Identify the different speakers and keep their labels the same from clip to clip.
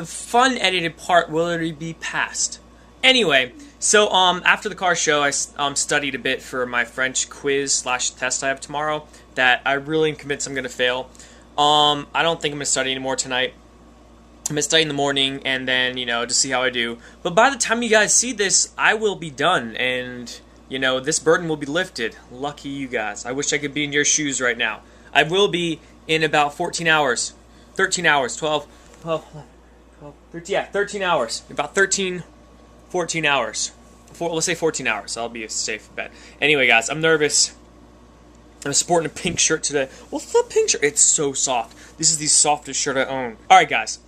Speaker 1: the fun edited part will already be past. Anyway, so after the car show, I studied a bit for my French quiz slash test I have tomorrow that I really am convinced I'm gonna fail. I don't think I'm gonna study anymore tonight. I'm gonna study in the morning and then, you know, just see how I do. But by the time you guys see this, I will be done and, you know, this burden will be lifted. Lucky you guys. I wish I could be in your shoes right now. I will be in about 14 hours. 13 hours. 12, 13, yeah, 13 hours. About 13, 14 hours. Let's say 14 hours. I'll be a safe bet. Anyway, guys, I'm nervous. I'm sporting a pink shirt today. What's the pink shirt? It's so soft. This is the softest shirt I own. Alright, guys.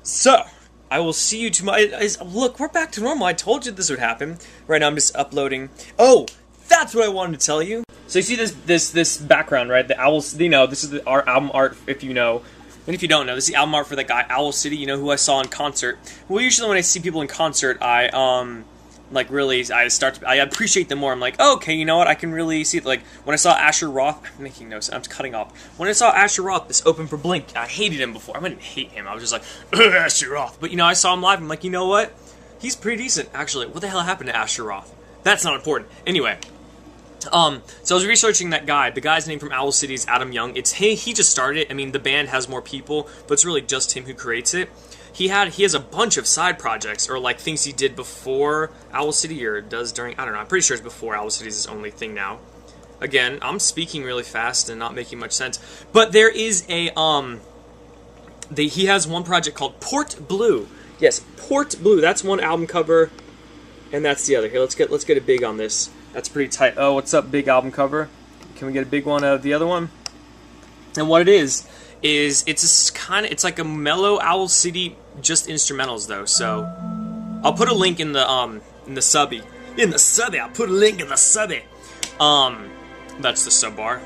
Speaker 1: So, I will see you tomorrow. Look, we're back to normal. I told you this would happen. Right now, I'm just uploading. Oh, that's what I wanted to tell you. So you see this background, right? The Owls, you know, this is our album art, if you know. And if you don't know, this is the album art for that guy, Owl City, you know, who I saw in concert. Well, usually when I see people in concert, I appreciate them more. I'm like, oh, okay, you know what, I can really see it. Like, when I saw Asher Roth, I'm making notes, I'm cutting off. When I saw Asher Roth, this open for Blink, I hated him before. I didn't hate him, I was just like, Asher Roth. But, you know, I saw him live, I'm like, you know what? He's pretty decent, actually. What the hell happened to Asher Roth? That's not important. Anyway. So I was researching that guy. The guy's name from Owl City is Adam Young. He just started it. I mean, the band has more people, but it's really just him who creates it. He has a bunch of side projects, or like things he did before Owl City, or does during, I don't know, I'm pretty sure it's before Owl City is his only thing now. Again, I'm speaking really fast and not making much sense. But there is a, he has one project called Port Blue. Yes, Port Blue, that's one album cover, and that's the other. Here, let's get a big on this. That's pretty tight. Oh, what's up, big album cover? Can we get a big one of the other one? And what it is it's like a mellow Owl City, just instrumentals though. So I'll put a link in the subby. I'll put a link in the subby. That's the sub bar.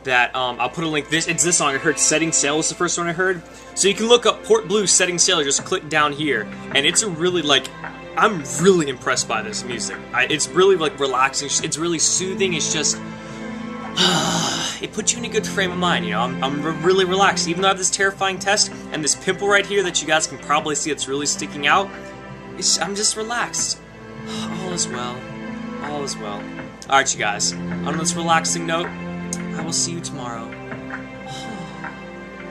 Speaker 1: That I'll put a link. It's this song I heard. Setting Sail was the first one I heard. So you can look up Port Blue Setting Sail. Just click down here, and it's a really I'm really impressed by this music. It's really like relaxing. It's really soothing. It's just it puts you in a good frame of mind. You know, I'm really relaxed. Even though I have this terrifying test and this pimple right here that you guys can probably see, it's really sticking out. I'm just relaxed. All is well. All is well. All right, you guys. On this relaxing note, I will see you tomorrow.